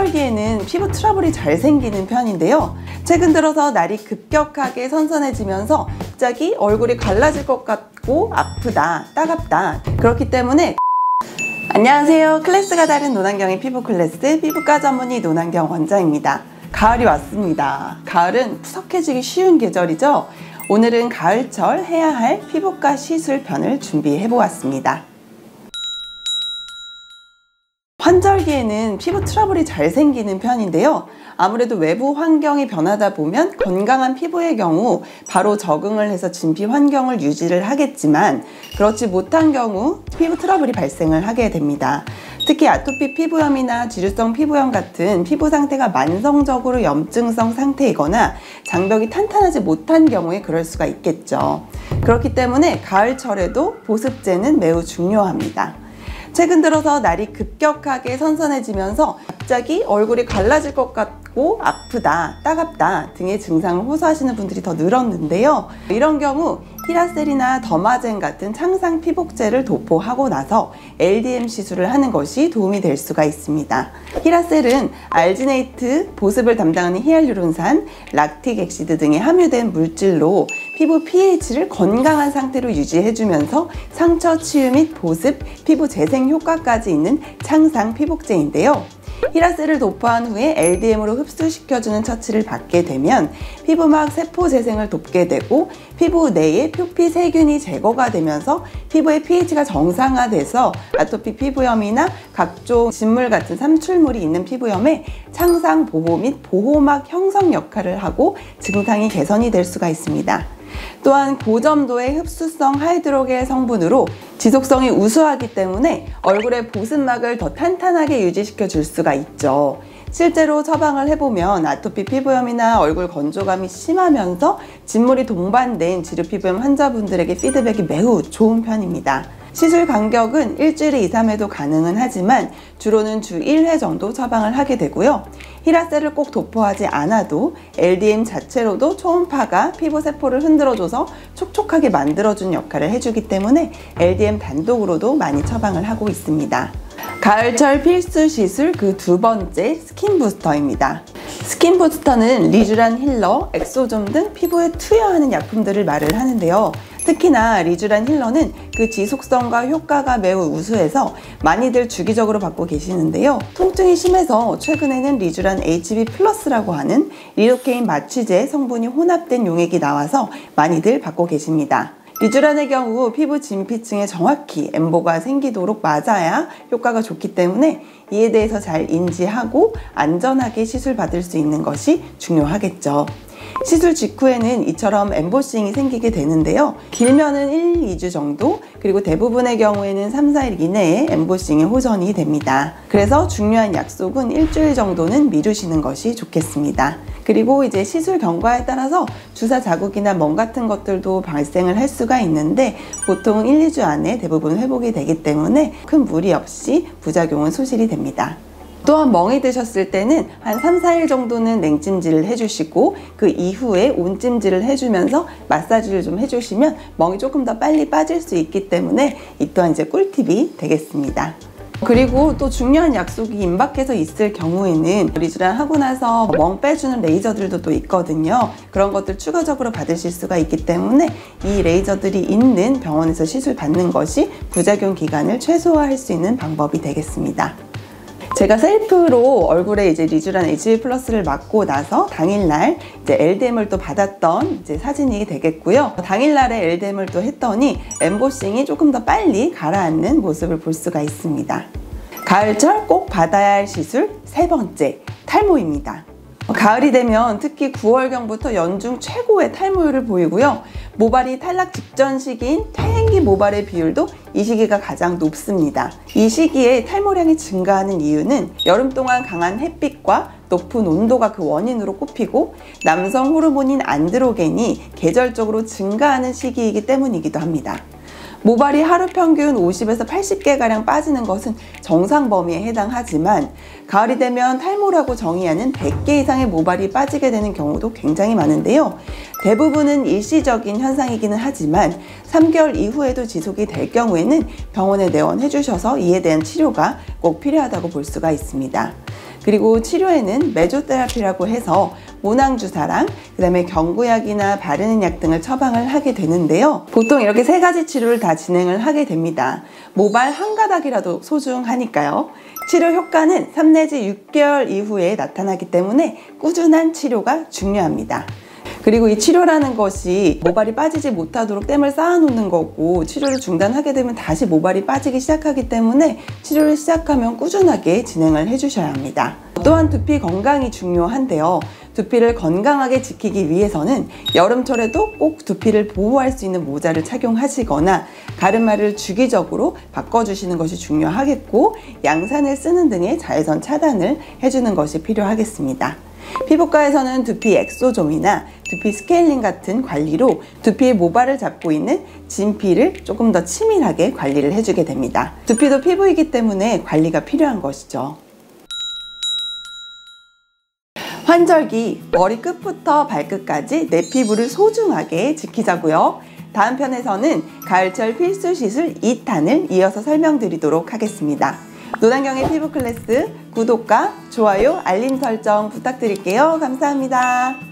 환절기에는 피부 트러블이 잘 생기는 편인데요. 최근 들어서 날이 급격하게 선선해지면서 갑자기 얼굴이 갈라질 것 같고 아프다, 따갑다. 그렇기 때문에 안녕하세요. 클래스가 다른 노난경의 피부 클래스 피부과 전문의 노난경 원장입니다. 가을이 왔습니다. 가을은 푸석해지기 쉬운 계절이죠. 오늘은 가을철 해야 할 피부과 시술 편을 준비해 보았습니다. 환절기에는 피부 트러블이 잘 생기는 편인데요. 아무래도 외부 환경이 변하다 보면 건강한 피부의 경우 바로 적응을 해서 진피 환경을 유지를 하겠지만 그렇지 못한 경우 피부 트러블이 발생을 하게 됩니다. 특히 아토피 피부염이나 지루성 피부염 같은 피부 상태가 만성적으로 염증성 상태이거나 장벽이 탄탄하지 못한 경우에 그럴 수가 있겠죠. 그렇기 때문에 가을철에도 보습제는 매우 중요합니다. 최근 들어서 날이 급격하게 선선해지면서 갑자기 얼굴이 갈라질 것 같고 아프다, 따갑다 등의 증상을 호소하시는 분들이 더 늘었는데요. 이런 경우 히라셀이나 더마젠 같은 창상 피복제를 도포하고 나서 LDM 시술을 하는 것이 도움이 될 수가 있습니다. 히라셀은 알지네이트, 보습을 담당하는 히알루론산, 락틱 액시드 등이 함유된 물질로 피부 pH를 건강한 상태로 유지해주면서 상처 치유 및 보습, 피부 재생 효과까지 있는 창상 피복제인데요. 히라셀을 도포한 후에 LDM으로 흡수시켜주는 처치를 받게 되면 피부막 세포 재생을 돕게 되고 피부 내에 표피 세균이 제거가 되면서 피부의 pH가 정상화돼서 아토피 피부염이나 각종 진물 같은 삼출물이 있는 피부염에 창상 보호 및 보호막 형성 역할을 하고 증상이 개선이 될 수가 있습니다. 또한 고점도의 흡수성 하이드로겔 성분으로 지속성이 우수하기 때문에 얼굴의 보습막을 더 탄탄하게 유지시켜 줄 수가 있죠. 실제로 처방을 해보면 아토피 피부염이나 얼굴 건조감이 심하면서 진물이 동반된 지루 피부염 환자분들에게 피드백이 매우 좋은 편입니다. 시술 간격은 일주일에 2, 3회도 가능은 하지만 주로는 주 1회 정도 처방을 하게 되고요. 히라셀을 꼭 도포하지 않아도 LDM 자체로도 초음파가 피부 세포를 흔들어줘서 촉촉하게 만들어주는 역할을 해주기 때문에 LDM 단독으로도 많이 처방을 하고 있습니다. 가을철 필수 시술 그 두 번째 스킨 부스터입니다. 스킨 부스터는 리쥬란 힐러, 엑소좀 등 피부에 투여하는 약품들을 말을 하는데요. 특히나 리쥬란 힐러는 그 지속성과 효과가 매우 우수해서 많이들 주기적으로 받고 계시는데요. 통증이 심해서 최근에는 리쥬란 HB 플러스라고 하는 리도케인 마취제 성분이 혼합된 용액이 나와서 많이들 받고 계십니다. 리쥬란의 경우 피부 진피층에 정확히 엠보가 생기도록 맞아야 효과가 좋기 때문에 이에 대해서 잘 인지하고 안전하게 시술 받을 수 있는 것이 중요하겠죠. 시술 직후에는 이처럼 엠보싱이 생기게 되는데요. 길면은 1, 2주 정도, 그리고 대부분의 경우에는 3, 4일 이내에 엠보싱이 호전이 됩니다. 그래서 중요한 약속은 일주일 정도는 미루시는 것이 좋겠습니다. 그리고 이제 시술 경과에 따라서 주사 자국이나 멍 같은 것들도 발생을 할 수가 있는데 보통은 1, 2주 안에 대부분 회복이 되기 때문에 큰 무리 없이 부작용은 소실이 됩니다. 또한 멍이 드셨을 때는 한 3, 4일 정도는 냉찜질을 해주시고 그 이후에 온찜질을 해주면서 마사지를 좀 해주시면 멍이 조금 더 빨리 빠질 수 있기 때문에 이 또한 이제 꿀팁이 되겠습니다. 그리고 또 중요한 약속이 임박해서 있을 경우에는 리쥬란 하고 나서 멍 빼주는 레이저들도 또 있거든요. 그런 것들 추가적으로 받으실 수가 있기 때문에 이 레이저들이 있는 병원에서 시술 받는 것이 부작용 기간을 최소화할 수 있는 방법이 되겠습니다. 제가 셀프로 얼굴에 이제 리쥬란 HB 플러스를 맞고 나서 당일날 이제 LDM을 또 받았던 이제 사진이 되겠고요. 당일날에 LDM을 또 했더니 엠보싱이 조금 더 빨리 가라앉는 모습을 볼 수가 있습니다. 가을철 꼭 받아야 할 시술 세 번째, 탈모입니다. 가을이 되면 특히 9월경부터 연중 최고의 탈모율을 보이고요. 모발이 탈락 직전 시기인 퇴행기 모발의 비율도 이 시기가 가장 높습니다. 이 시기에 탈모량이 증가하는 이유는 여름 동안 강한 햇빛과 높은 온도가 그 원인으로 꼽히고 남성 호르몬인 안드로겐이 계절적으로 증가하는 시기이기 때문이기도 합니다. 모발이 하루 평균 50에서 80개가량 빠지는 것은 정상 범위에 해당하지만 가을이 되면 탈모라고 정의하는 100개 이상의 모발이 빠지게 되는 경우도 굉장히 많은데요. 대부분은 일시적인 현상이기는 하지만 3개월 이후에도 지속이 될 경우에는 병원에 내원해 주셔서 이에 대한 치료가 꼭 필요하다고 볼 수가 있습니다. 그리고 치료에는 메조테라피라고 해서 모낭주사랑 그다음에 경구약이나 바르는 약 등을 처방을 하게 되는데요. 보통 이렇게 3가지 치료를 다 진행을 하게 됩니다. 모발 한 가닥이라도 소중하니까요. 치료 효과는 3 내지 6개월 이후에 나타나기 때문에 꾸준한 치료가 중요합니다. 그리고 이 치료라는 것이 모발이 빠지지 못하도록 댐을 쌓아놓는 거고, 치료를 중단하게 되면 다시 모발이 빠지기 시작하기 때문에 치료를 시작하면 꾸준하게 진행을 해주셔야 합니다. 또한 두피 건강이 중요한데요. 두피를 건강하게 지키기 위해서는 여름철에도 꼭 두피를 보호할 수 있는 모자를 착용하시거나 가르마를 주기적으로 바꿔주시는 것이 중요하겠고, 양산을 쓰는 등의 자외선 차단을 해주는 것이 필요하겠습니다. 피부과에서는 두피 엑소좀이나 두피 스케일링 같은 관리로 두피의 모발을 잡고 있는 진피를 조금 더 치밀하게 관리를 해주게 됩니다. 두피도 피부이기 때문에 관리가 필요한 것이죠. 환절기, 머리 끝부터 발끝까지 내 피부를 소중하게 지키자고요. 다음 편에서는 가을철 필수 시술 2탄을 이어서 설명드리도록 하겠습니다. 노단경의 피부 클래스 구독과 좋아요, 알림 설정 부탁드릴게요. 감사합니다.